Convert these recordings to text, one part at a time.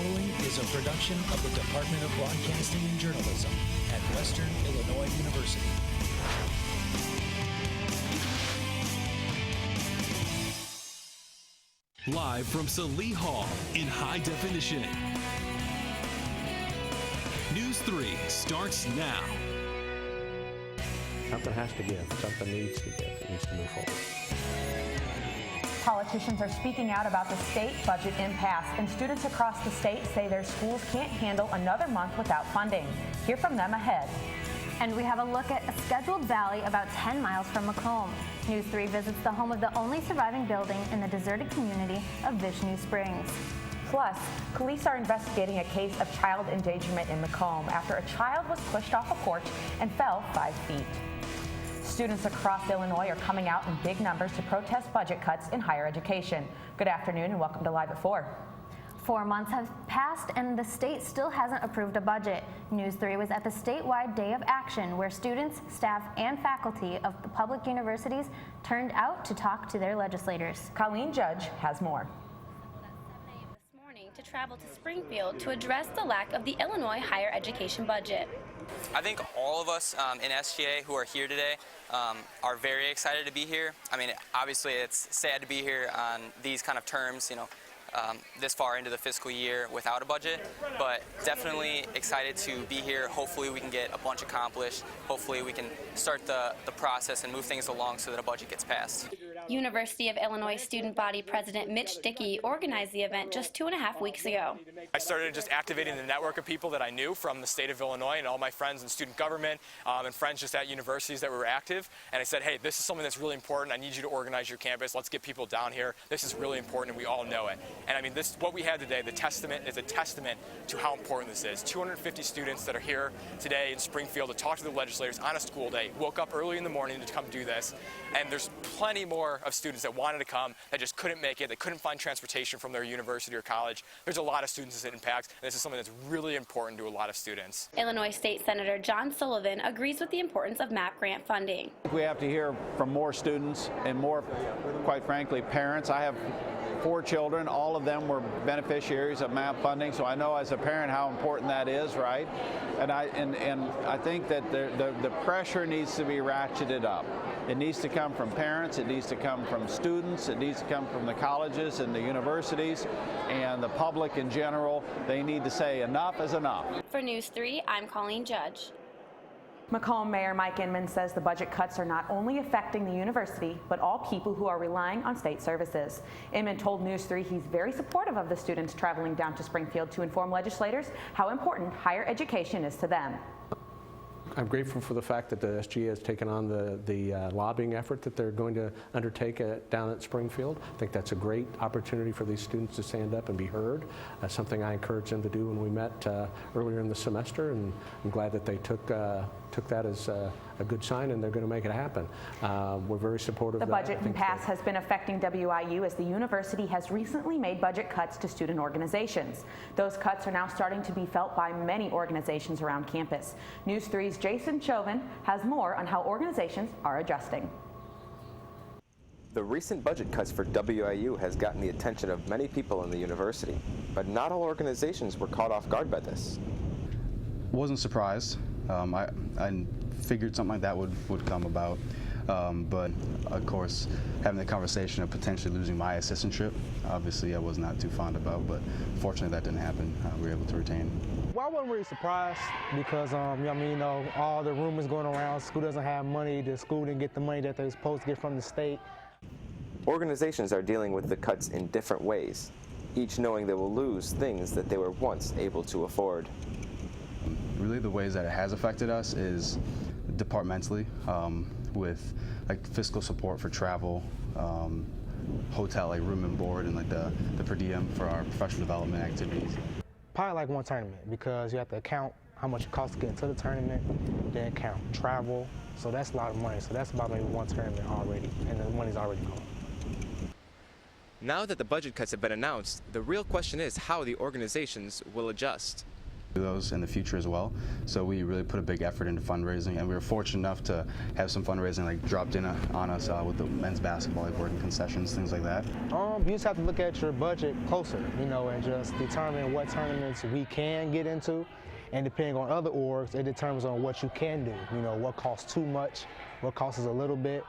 following is a production of the Department of Broadcasting and Journalism at Western Illinois University. Live from Salee Hall in high definition. News 3 starts now. Something has to give. Something needs to give. It needs to move forward. Politicians are speaking out about the state budget impasse, and students across the state say their schools can't handle another month without funding. Hear from them ahead. And we have a look at a scheduled valley about 10 miles from Macomb. News 3 visits the home of the only surviving building in the deserted community of Vishnu Springs. Plus, police are investigating a case of child endangerment in Macomb after a child was pushed off a porch and fell 5 feet. Students across Illinois are coming out in big numbers to protest budget cuts in higher education. Good afternoon and welcome to Live at 4. 4 months have passed and the state still hasn't approved a budget. News 3 was at the statewide Day of Action where students, staff, and faculty of the public universities turned out to talk to their legislators. Colleen Judge has more. This morning to travel to Springfield to address the lack of the Illinois higher education budget. I think all of us in SGA who are here today are very excited to be here. I mean, obviously it's sad to be here on these kind of terms, you know, this far into the fiscal year without a budget, but definitely excited to be here. Hopefully we can get a bunch accomplished. Hopefully we can start the process and move things along so that a budget gets passed. University of Illinois Student Body President Mitch Dickey organized the event just 2.5 weeks ago. I started just activating the network of people that I knew from the state of Illinois and all my friends in student government and friends just at universities that were active. And I said, hey, this is something that's really important. I need you to organize your campus. Let's get people down here. This is really important and we all know it. And I mean, this what we had today, the testament is a testament to how important this is. 250 students that are here today in Springfield to talk to the legislators on a school day, woke up early in the morning to come do this. And there's plenty more of students that wanted to come that just couldn't make it. They couldn't find transportation from their university or college. There's a lot of students this impacts, and this is something that's really important to a lot of students. Illinois State Senator John Sullivan agrees with the importance of MAP grant funding. We have to hear from more students and more, quite frankly, parents. I have 4 children. All of them were beneficiaries of MAP funding, so I know as a parent how important that is, right? And I think that the pressure needs to be ratcheted up. It needs to come from parents, it needs to come from students, it needs to come from the colleges and the universities and the public in general. They need to say enough is enough. For News 3, I'm Colleen Judge. Macomb Mayor Mike Inman says the budget cuts are not only affecting the university, but all people who are relying on state services. Inman told News 3 he's very supportive of the students traveling down to Springfield to inform legislators how important higher education is to them. I'm grateful for the fact that the SGA has taken on the lobbying effort that they're going to undertake down at Springfield. I think that's a great opportunity for these students to stand up and be heard. Something I encouraged them to do when we met earlier in the semester, and I'm glad that they took that as a good sign, and they're going to make it happen. We're very supportive of that. The budget impasse has been affecting WIU as the university has recently made budget cuts to student organizations. Those cuts are now starting to be felt by many organizations around campus. News 3's Jason Chauvin has more on how organizations are adjusting. The recent budget cuts for WIU has gotten the attention of many people in the university, but not all organizations were caught off guard by this. Wasn't surprised. I figured something like that would come about, but of course having the conversation of potentially losing my assistantship, obviously I was not too fond about, but fortunately that didn't happen. We were able to retain. Well, I wasn't really surprised because all the rumors going around, school doesn't have money, the school didn't get the money that they're supposed to get from the state. Organizations are dealing with the cuts in different ways, each knowing they will lose things that they were once able to afford. Really the ways that it has affected us is departmentally, with like fiscal support for travel, hotel, like room and board, and like the per diem for our professional development activities. Probably like one tournament because you have to account how much it costs to get into the tournament, then count travel. So that's a lot of money. So that's about maybe one tournament already, and the money's already gone. Now that the budget cuts have been announced, the real question is how the organizations will adjust. do those in the future as well. So we really put a big effort into fundraising, and we were fortunate enough to have some fundraising like dropped in on us with the men's basketball, like working concessions, things like that. You just have to look at your budget closer, you know, and just determine what tournaments we can get into. And depending on other orgs, it determines on what you can do. You know, what costs too much, what costs a little bit.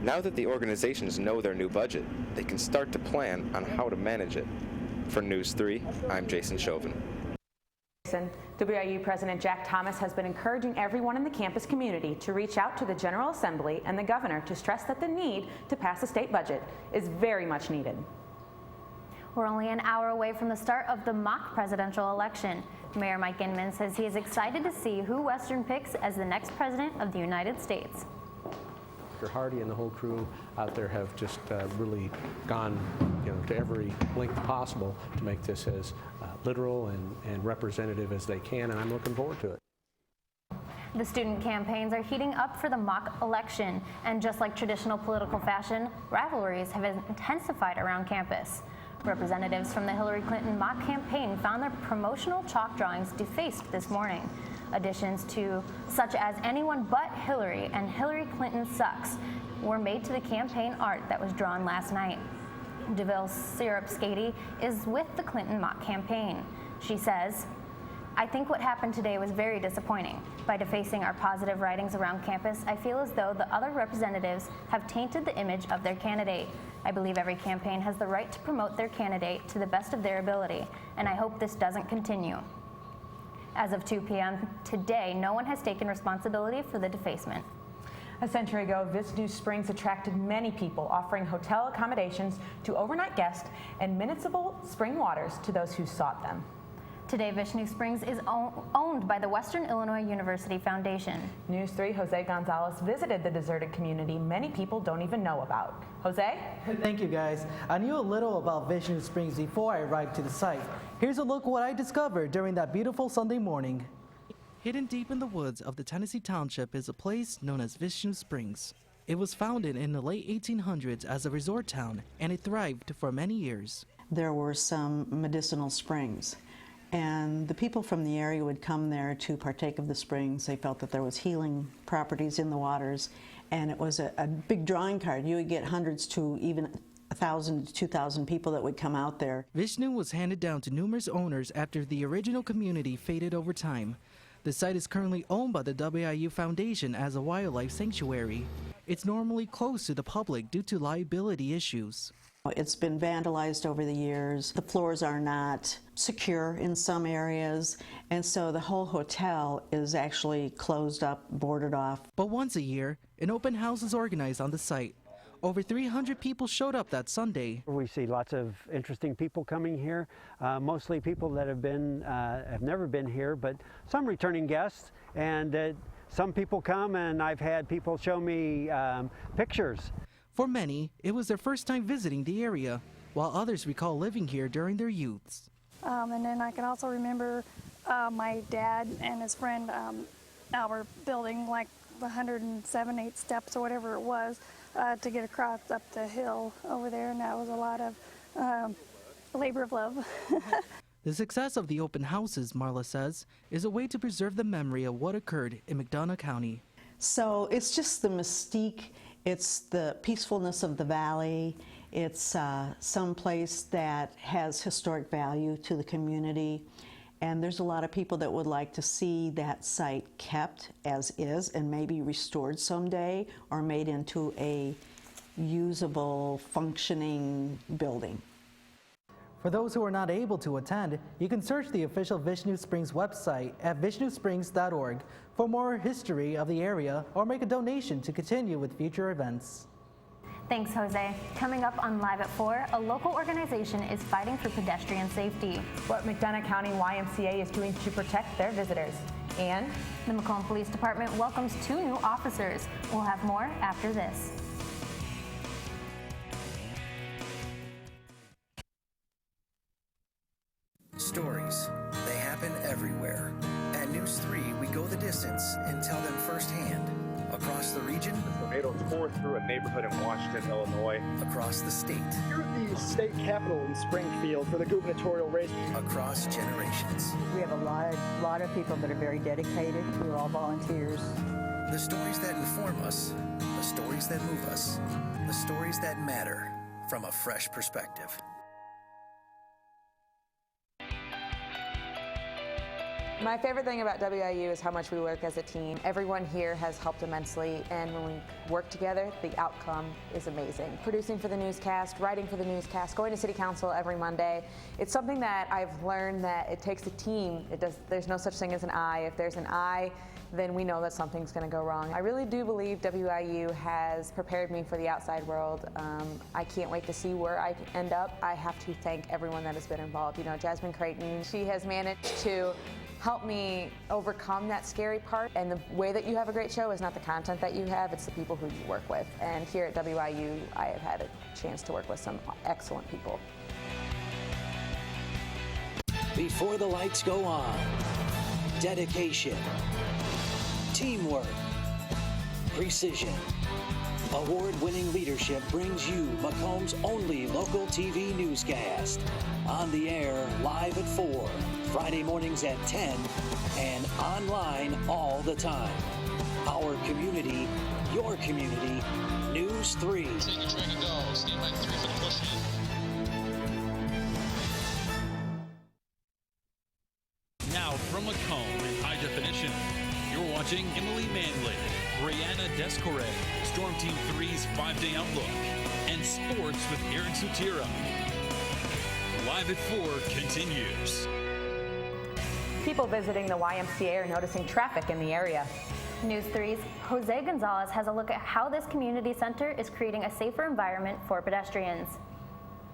Now that the organizations know their new budget, they can start to plan on how to manage it. For News 3, I'm Jason Chauvin. WIU President Jack Thomas has been encouraging everyone in the campus community to reach out to the General Assembly and the governor to stress that the need to pass a state budget is very much needed. We're only an hour away from the start of the mock presidential election. Mayor Mike Inman says he is excited to see who Western picks as the next president of the United States. Hardy and the whole crew out there have just really gone, to every length possible to make this as literal and representative as they can, and I'm looking forward to it. The student campaigns are heating up for the mock election, and just like traditional political fashion, rivalries have intensified around campus. Representatives from the Hillary Clinton mock campaign found their promotional chalk drawings defaced this morning. Additions to such as anyone but Hillary and Hillary Clinton sucks were made to the campaign art that was drawn last night. DeVille Syrup-Skady is with the Clinton mock campaign. She says, "I think what happened today was very disappointing. By defacing our positive writings around campus, I feel as though the other representatives have tainted the image of their candidate. I believe every campaign has the right to promote their candidate to the best of their ability, and I hope this doesn't continue." As of 2 p.m. today, no one has taken responsibility for the defacement. A century ago, Vishnu Springs attracted many people, offering hotel accommodations to overnight guests and municipal spring waters to those who sought them. Today, Vishnu Springs is owned by the Western Illinois University Foundation. News 3 Jose Gonzalez visited the deserted community many people don't even know about. Jose? Thank you, guys. I knew a little about Vishnu Springs before I arrived to the site. Here's a look at what I discovered during that beautiful Sunday morning. Hidden deep in the woods of the Tennessee Township is a place known as Vishnu Springs. It was founded in the late 1800s as a resort town, and it thrived for many years. There were some medicinal springs, and the people from the area would come there to partake of the springs. They felt that there was healing properties in the waters, and it was a big drawing card. You would get hundreds to even 1,000 to 2,000 people that would come out there. Vishnu was handed down to numerous owners after the original community faded over time. The site is currently owned by the WIU Foundation as a wildlife sanctuary. It's normally closed to the public due to liability issues. It's been vandalized over the years. The floors are not secure in some areas, and so the whole hotel is actually closed up, boarded off. But once a year, an open house is organized on the site. Over 300 people showed up that Sunday. We see lots of interesting people coming here, mostly people that have never been here, but some returning guests, and some people come, and I've had people show me pictures. For many, it was their first time visiting the area, while others recall living here during their youths. And then I can also remember my dad and his friend Albert building like the 107, 8 steps or whatever it was to get across up the hill over there, and that was a lot of labor of love. The success of the open houses, Marla says, is a way to preserve the memory of what occurred in McDonough County. So it's just the mystique, it's the peacefulness of the valley, it's some place that has historic value to the community, and there's a lot of people that would like to see that site kept as is and maybe restored someday or made into a usable, functioning building. For those who are not able to attend, you can search the official Vishnu Springs website at vishnusprings.org for more history of the area or make a donation to continue with future events. Thanks, Jose. Coming up on Live at 4, a local organization is fighting for pedestrian safety. What McDonough County YMCA is doing to protect their visitors. And the Macomb Police Department welcomes 2 new officers. We'll have more after this. Stories. They happen everywhere. At News 3, we go the distance and tell them firsthand. Across the region tornado tore through a neighborhood in Washington, Illinois. Across the state. Here at the state capitol in Springfield for the gubernatorial race. Across generations. We have a lot of people that are very dedicated. We're all volunteers. The stories that inform us, the stories that move us, the stories that matter from a fresh perspective. My favorite thing about WIU is how much we work as a team. Everyone here has helped immensely, and when we work together, the outcome is amazing. Producing for the newscast, writing for the newscast, going to city council every Monday. It's something that I've learned that it takes a team. There's no such thing as an I. If there's an I, then we know that something's going to go wrong. I really do believe WIU has prepared me for the outside world. I can't wait to see where I end up. I have to thank everyone that has been involved. You know, Jasmine Creighton, she has managed to help me overcome that scary part. And the way that you have a great show is not the content that you have, it's the people who you work with. And here at WIU, I have had a chance to work with some excellent people. Before the lights go on, dedication, teamwork, precision. Award-winning leadership brings you Macomb's only local TV newscast. On the air, live at 4, Friday mornings at 10, and online all the time. Our community, your community, News 3. Take a track and go. Stand by 3 for the push in. Now from Macomb in high definition, you're watching Emily Manley, Brianna Descoret, Storm Team 3's 5-day outlook, and sports with Aaron Sutira. Live at 4 continues. People visiting the YMCA are noticing traffic in the area. News 3's Jose Gonzalez has a look at how this community center is creating a safer environment for pedestrians.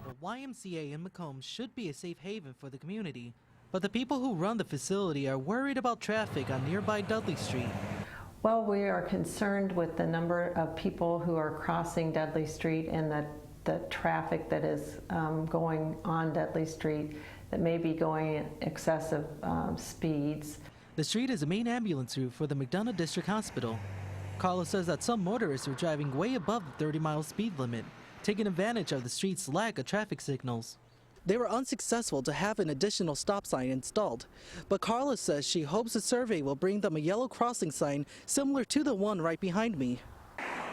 The YMCA in Macomb should be a safe haven for the community, but the people who run the facility are worried about traffic on nearby Dudley Street. Well, we are concerned with the number of people who are crossing Dudley Street and the traffic that is going on Dudley Street that may be going at excessive speeds. The street is a main ambulance route for the McDonough District Hospital. Carla says that some motorists are driving way above the 30-mile speed limit, taking advantage of the street's lack of traffic signals. They were unsuccessful to have an additional stop sign installed, but Carla says she hopes the survey will bring them a yellow crossing sign similar to the one right behind me.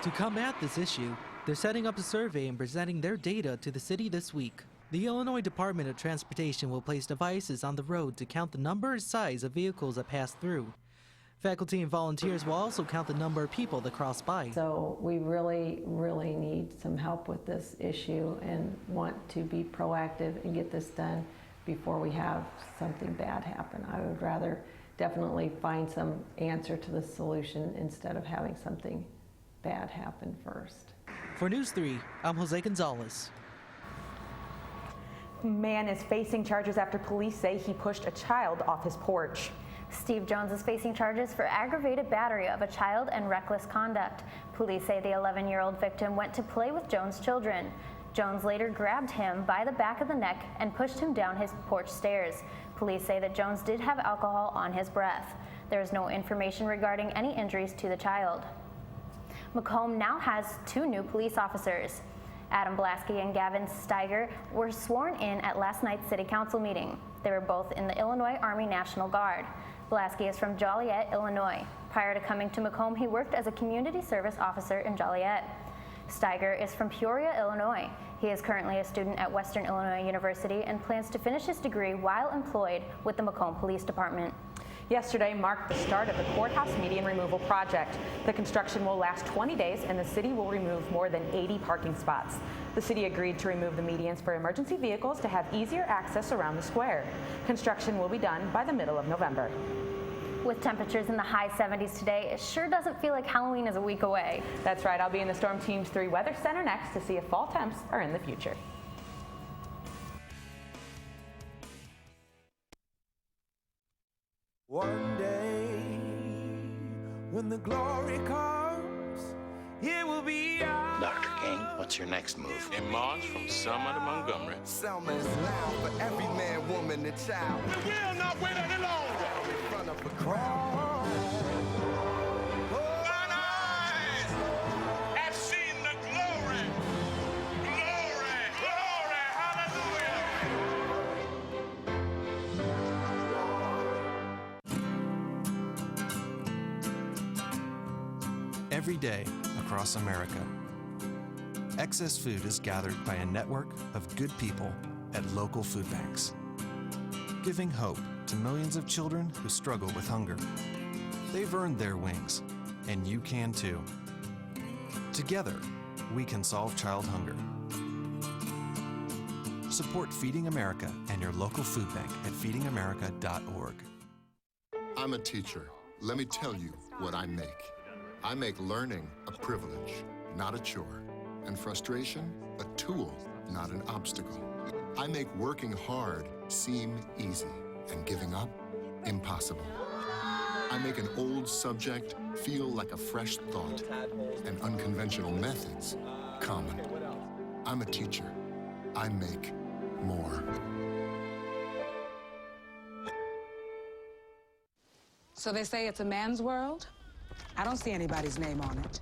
To combat this issue, they're setting up a survey and presenting their data to the city this week. The Illinois Department of Transportation will place devices on the road to count the number and size of vehicles that pass through. Faculty and volunteers will also count the number of people that cross by. So we really, really need some help with this issue and want to be proactive and get this done before we have something bad happen. I would rather definitely find some answer to the solution instead of having something bad happen first. For News 3, I'm Jose Gonzalez. Man is facing charges after police say he pushed a child off his porch. Steve Jones is facing charges for aggravated battery of a child and reckless conduct. Police say the 11-year-old victim went to play with Jones' children. Jones later grabbed him by the back of the neck and pushed him down his porch stairs. Police say that Jones did have alcohol on his breath. There is no information regarding any injuries to the child. Macomb now has 2 new police officers. Adam Blasky and Gavin Steiger were sworn in at last night's City Council meeting. They were both in the Illinois Army National Guard. Blasky is from Joliet, Illinois. Prior to coming to Macomb, he worked as a community service officer in Joliet. Steiger is from Peoria, Illinois. He is currently a student at Western Illinois University and plans to finish his degree while employed with the Macomb Police Department. Yesterday marked the start of the courthouse median removal project. The construction will last 20 days and the city will remove more than 80 parking spots. The city agreed to remove the medians for emergency vehicles to have easier access around the square. Construction will be done by the middle of November. With temperatures in the high 70s today, it sure doesn't feel like Halloween is a week away. That's right, I'll be in the Storm Team's 3 Weather Center next to see if fall temps are in the future. One day, when the glory comes, it will be ours. Dr. King, what's your next move? In March from Selma to Montgomery. Selma is loud for every man, woman, and child. We will not wait any longer. In front of a crowd. every day across America. Excess food is gathered by a network of good people at local food banks, giving hope to millions of children who struggle with hunger. They've earned their wings, and you can too. Together, we can solve child hunger. Support Feeding America and your local food bank at feedingamerica.org. I'm a teacher. Let me tell you what I make. I make learning a privilege, not a chore, and frustration a tool, not an obstacle. I make working hard seem easy and giving up impossible. I make an old subject feel like a fresh thought and unconventional methods common. I'm a teacher. I make more. So they say it's a man's world? I don't see anybody's name on it.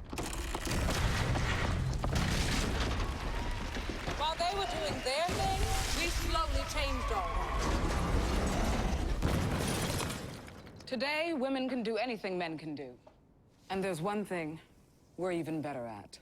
While they were doing their thing, we slowly changed all that. Today, women can do anything men can do. And there's one thing we're even better at.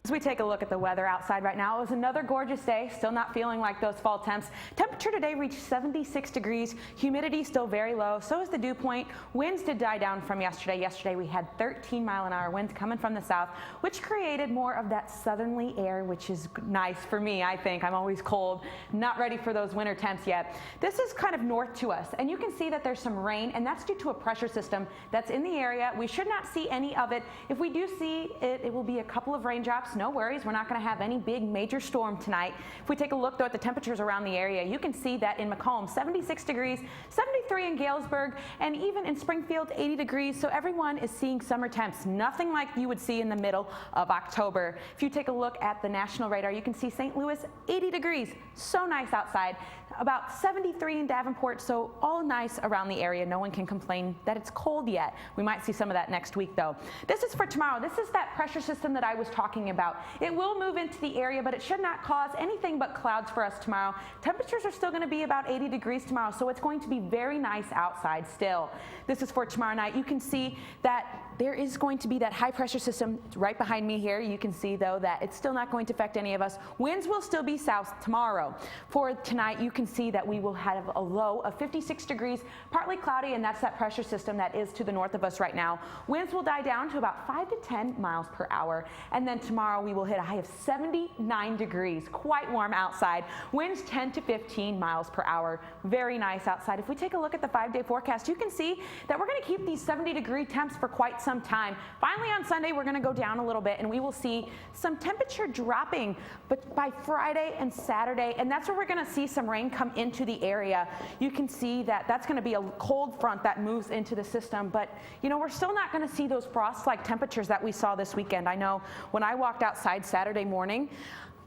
As we take a look at the weather outside right now, it was another gorgeous day, still not feeling like those fall temps. Temperature today reached 76 degrees, humidity still very low, so is the dew point. Winds did die down from yesterday. Yesterday we had 13-mile-an-hour winds coming from the south, which created more of that southerly air, which is nice for me, I think. I'm always cold, not ready for those winter temps yet. This is kind of north to us, and you can see that there's some rain, and that's due to a pressure system that's in the area. We should not see any of it. If we do see it, it will be a couple of raindrops. No worries, we're not going to have any big major storm tonight. If we take a look though at the temperatures around the area, you can see that in Macomb 76 degrees, 73 in Galesburg, and even in Springfield 80 degrees. So everyone is seeing summer temps, nothing like you would see in the middle of October. If you take a look at the national radar, you can see St. Louis 80 degrees, so nice outside. About 73 in Davenport, so all nice around the area. No one can complain that it's cold yet. We might see some of that next week though. This is for tomorrow. This is that pressure system that I was talking about. It will move into the area, but it should not cause anything but clouds for us tomorrow. Temperatures are still going to be about 80 degrees tomorrow, so it's going to be very nice outside still. This is for tomorrow night. You can see that there is going to be that high pressure system right behind me here. You can see though that it's still not going to affect any of us. Winds will still be south tomorrow. For tonight, you can see that we will have a low of 56 degrees, partly cloudy, and that's that pressure system that is to the north of us right now. Winds will die down to about 5 to 10 miles per hour. And then tomorrow we will hit a high of 79 degrees, quite warm outside. Winds 10 to 15 miles per hour. Very nice outside. If we take a look at the 5-day forecast, you can see that we're going to keep these 70-degree temps for quite some time. Finally on Sunday, we're going to go down a little bit and we will see some temperature dropping, but by Friday and Saturday, and that's where we're going to see some rain come into the area. You can see that that's going to be a cold front that moves into the system, but you know, we're still not going to see those frost-like temperatures that we saw this weekend. I know when I walked outside Saturday morning,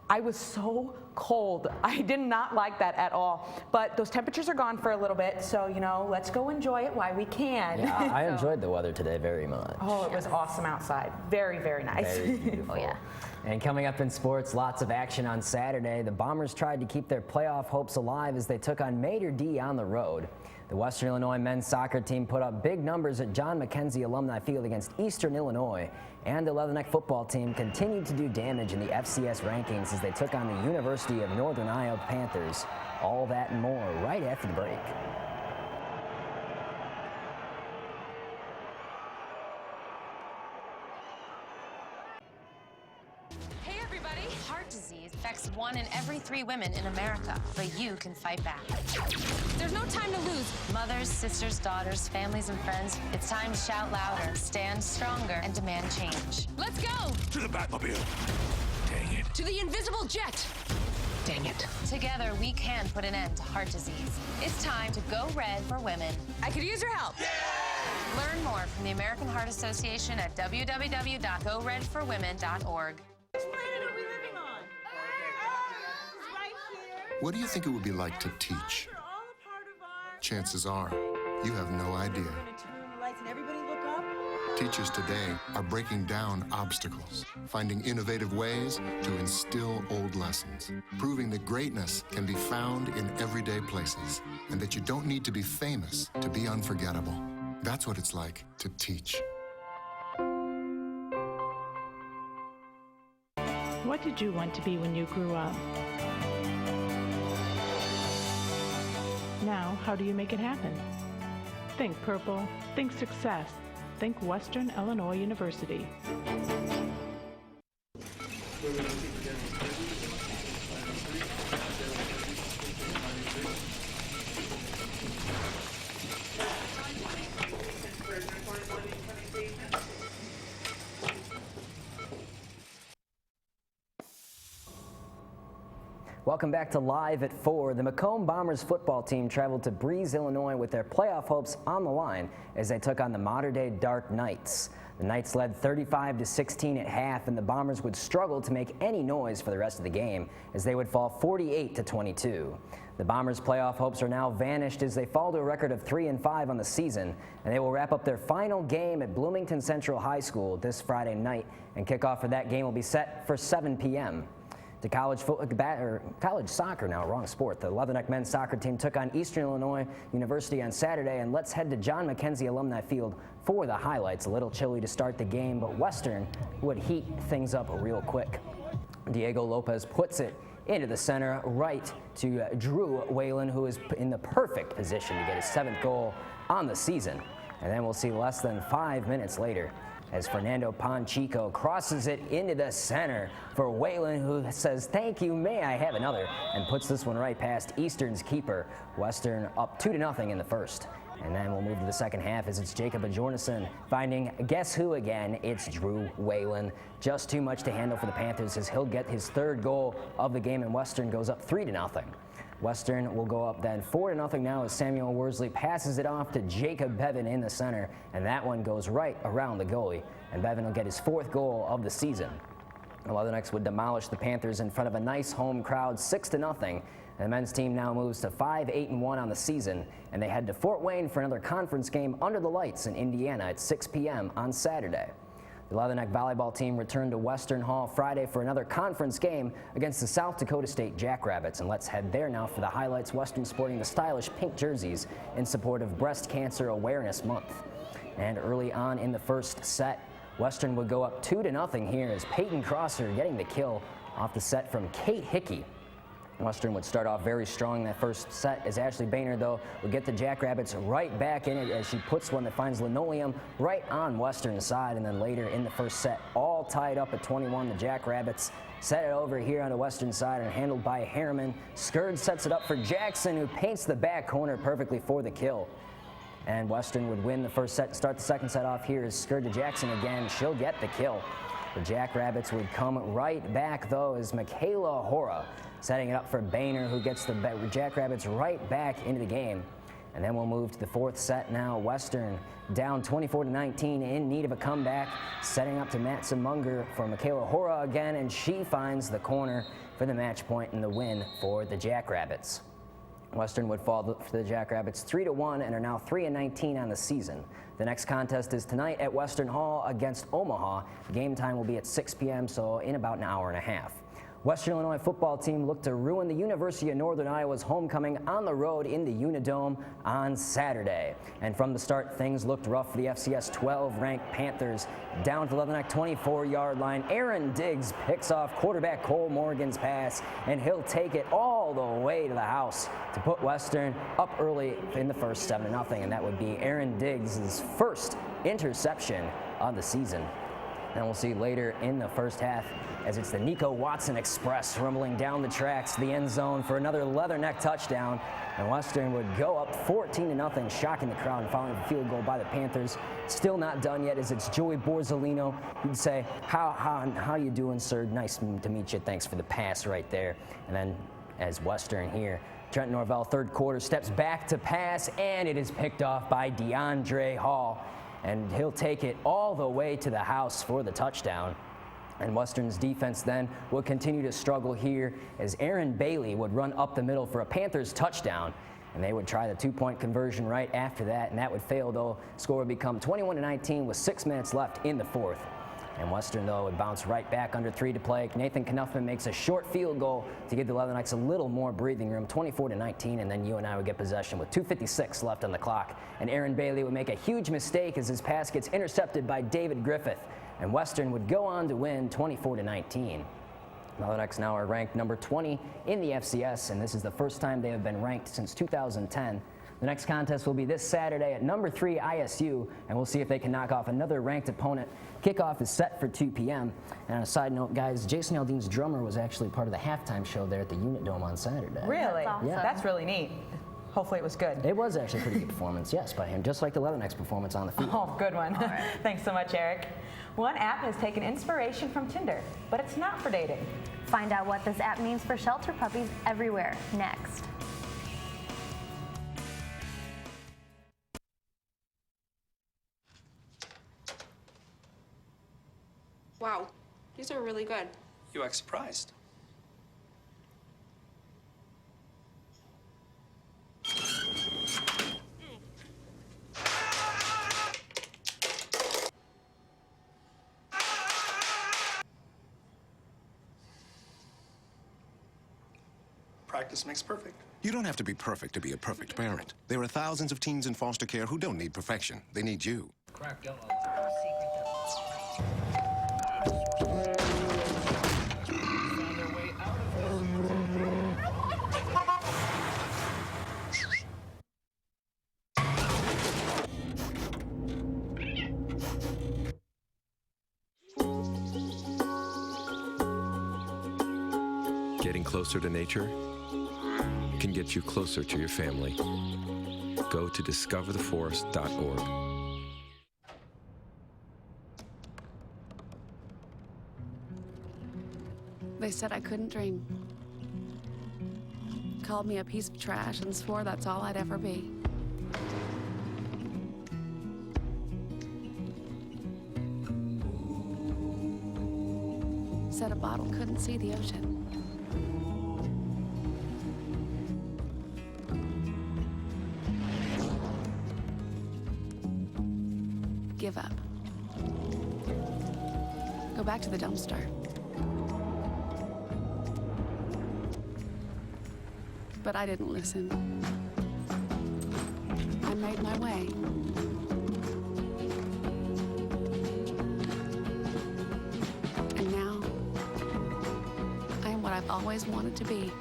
I was so cold. I did not like that at all. But those temperatures are gone for a little bit, so you know, let's go enjoy it while we can. Yeah, I enjoyed the weather today very much. Oh, it was awesome outside. Very, very nice. Very beautiful. Oh yeah. And coming up in sports, lots of action on Saturday. The Bombers tried to keep their playoff hopes alive as they took on Mater D on the road. The Western Illinois men's soccer team put up big numbers at John McKenzie Alumni Field against Eastern Illinois. And the Leatherneck football team continued to do damage in the FCS rankings as they took on the University of Northern Iowa Panthers. All that and more right after the break. Hey everybody! Heart disease affects 1 in every 3 women in America, but you can fight back. There's no time to lose. Mothers, sisters, daughters, families, and friends, it's time to shout louder, stand stronger, and demand change. Let's go! To the Batmobile. Dang it. To the invisible jet! Dang it. Together, we can put an end to heart disease. It's time to go red for women. I could use your help. Yeah! Learn more from the American Heart Association at www.goredforwomen.org. What do you think it would be like to teach? Chances are, you have no idea. Everybody look up. Teachers today are breaking down obstacles, finding innovative ways to instill old lessons, proving that greatness can be found in everyday places, and that you don't need to be famous to be unforgettable. That's what it's like to teach. What did you want to be when you grew up? Now, how do you make it happen? Think purple, think success, think Western Illinois University. Welcome back to Live at 4. The Macomb Bombers football team traveled to Breeze, Illinois with their playoff hopes on the line as they took on the modern-day Dark Knights. The Knights led 35-16 at half, and the Bombers would struggle to make any noise for the rest of the game as they would fall 48-22. The Bombers' playoff hopes are now vanished as they fall to a record of 3-5 on the season, and they will wrap up their final game at Bloomington Central High School this Friday night, and kickoff for that game will be set for 7 p.m. To college soccer now, wrong sport. The Leatherneck men's soccer team took on Eastern Illinois University on Saturday, and let's head to John Mackenzie Alumni Field for the highlights. A little chilly to start the game, but Western would heat things up real quick. Diego Lopez puts it into the center right to Drew Whalen, who is in the perfect position to get his 7th goal on the season. And then we'll see less than 5 minutes later as Fernando Ponchico crosses it into the center for Whalen, who says, "Thank you, may I have another?" and puts this one right past Eastern's keeper. Western up 2-0 in the first. And then we'll move to the second half as it's Jacob Bjornsson finding, guess who again? It's Drew Whalen. Just too much to handle for the Panthers as he'll get his 3rd goal of the game, and Western goes up 3-0. Western will go up then 4-0 now as Samuel Worsley passes it off to Jacob Bevan in the center, and that one goes right around the goalie, and Bevan will get his 4th goal of the season. The Leathernecks would demolish the Panthers in front of a nice home crowd 6-0. The men's team now moves to 5-8-1 on the season, and they head to Fort Wayne for another conference game under the lights in Indiana at 6 p.m. on Saturday. The Leatherneck volleyball team returned to Western Hall Friday for another conference game against the South Dakota State Jackrabbits. And let's head there now for the highlights. Western sporting the stylish pink jerseys in support of Breast Cancer Awareness Month. And early on in the first set, Western would go up 2-0 here as Peyton Crosser getting the kill off the set from Kate Hickey. Western would start off very strong in that first set as Ashley Boehner, though, would get the Jackrabbits right back in it as she puts one that finds linoleum right on Western's side. And then later in the first set, all tied up at 21, the Jackrabbits set it over here on the Western side and handled by Harriman. Skurd sets it up for Jackson, who paints the back corner perfectly for the kill. And Western would win the first set, start the second set off here as Skurd to Jackson again. She'll get the kill. The Jackrabbits would come right back, though, as Michaela Hora setting it up for Boehner, who gets the Jackrabbits right back into the game. And then we'll move to the 4th set now. Western down 24-19 in need of a comeback, setting up to Matson Munger for Michaela Hora again, and she finds the corner for the match point and the win for the Jackrabbits. Western would fall to the Jackrabbits 3-1 and are now 3-19 on the season. The next contest is tonight at Western Hall against Omaha. Game time will be at 6 p.m., so in about an hour and a half. Western Illinois football team looked to ruin the University of Northern Iowa's homecoming on the road in the Unidome on Saturday. And from the start, things looked rough for the FCS 12-ranked Panthers. Down to the Leatherneck 24-yard line, Aaron Diggs picks off quarterback Cole Morgan's pass, and he'll take it all the way to the house to put Western up early in the first 7-0. And that would be Aaron Diggs' first interception on the season. And we'll see later in the first half as it's the Nico Watson Express rumbling down the tracks to the end zone for another Leatherneck touchdown. And Western would go up 14-0, shocking the crowd and following a field goal by the Panthers. Still not done yet as it's Joey Borzolino. He'd say, how you doing, sir? Nice to meet you. Thanks for the pass right there. And then as Western here, Trent Norvell, 3rd quarter, steps back to pass, and it is picked off by DeAndre Hall. And he'll take it all the way to the house for the touchdown. And Western's defense then would continue to struggle here as Aaron Bailey would run up the middle for a Panthers touchdown. and they would try the two-point conversion right after that, and that would fail, though. Score would become 21-19 with 6 minutes left in the fourth. And Western, though, would bounce right back under 3 to play. Nathan Knuffman makes a short field goal to give the Leather Knights a little more breathing room, 24-19, and then UNI would get possession with 2:56 left on the clock. And Aaron Bailey would make a huge mistake as his pass gets intercepted by David Griffith, and Western would go on to win 24-19. Leather Knights now are ranked number 20 in the FCS, and this is the first time they have been ranked since 2010. The next contest will be this Saturday at number 3 ISU, and we'll see if they can knock off another ranked opponent. Kickoff is set for 2 p.m. And on a side note, guys, Jason Aldean's drummer was actually part of the halftime show there at the Unit Dome on Saturday. Really? That's awesome. Yeah. That's really neat. Hopefully it was good. It was actually a pretty good performance, yes, by him, just like the Leather Knights performance on the field. Oh, good one. Right. Thanks so much, Eric. One app has taken inspiration from Tinder, but it's not for dating. Find out what this app means for shelter puppies everywhere next. Wow, these are really good. You act surprised. Practice makes perfect. You don't have to be perfect to be a perfect parent. There are thousands of teens in foster care who don't need perfection. They need you. Cracked out. Getting closer to nature can get you closer to your family. Go to discovertheforest.org. They said I couldn't dream. Called me a piece of trash and swore that's all I'd ever be. Said a bottle couldn't see the ocean. Give up. Go back to the dumpster. But I didn't listen. I made my way. And now, I am what I've always wanted to be.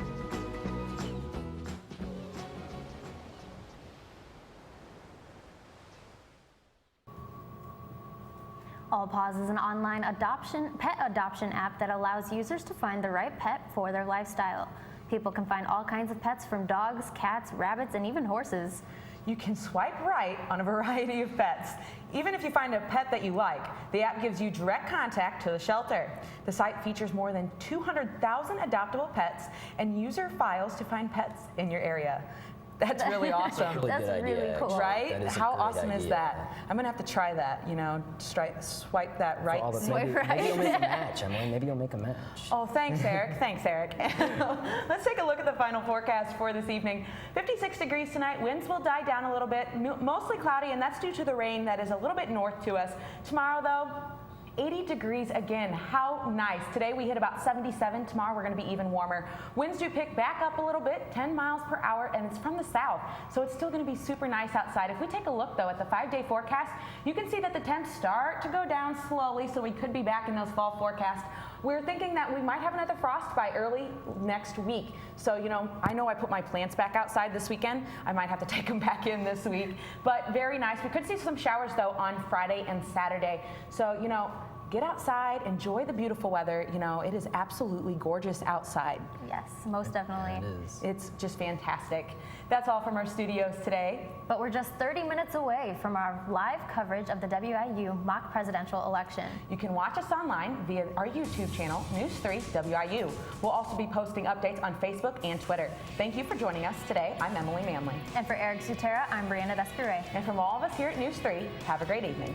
All Paws is an online pet adoption app that allows users to find the right pet for their lifestyle. People can find all kinds of pets from dogs, cats, rabbits, and even horses. You can swipe right on a variety of pets. Even if you find a pet that you like, the app gives you direct contact to the shelter. The site features more than 200,000 adoptable pets and user files to find pets in your area. That's really awesome. That's really cool. Right? How awesome is that? I'm going to have to try that, you know, swipe that right. Maybe you'll make a match, Emily. Maybe you'll make a match. Oh, thanks, Eric. Thanks, Eric. Let's take a look at the final forecast for this evening. 56 degrees tonight. Winds will die down a little bit. Mostly cloudy, and that's due to the rain that is a little bit north to us. Tomorrow, though, 80 degrees again. How nice. Today we hit about 77. Tomorrow we're going to be even warmer. Winds do pick back up a little bit, 10 miles per hour, and it's from the south, so it's still going to be super nice outside. If we take a look, though, at the 5-day forecast, you can see that the temps start to go down slowly, so we could be back in those fall forecasts. We're thinking that we might have another frost by early next week. So, you know I put my plants back outside this weekend. I might have to take them back in this week. But very nice. We could see some showers, though, on Friday and Saturday. So, get outside, enjoy the beautiful weather. It is absolutely gorgeous outside. Yes, most definitely. It is. It's just fantastic. That's all from our studios today. But we're just 30 minutes away from our live coverage of the WIU mock presidential election. You can watch us online via our YouTube channel, News3 WIU. We'll also be posting updates on Facebook and Twitter. Thank you for joining us today. I'm Emily Manley. And for Eric Sutera, I'm Brianna Descure. And from all of us here at News3, have a great evening.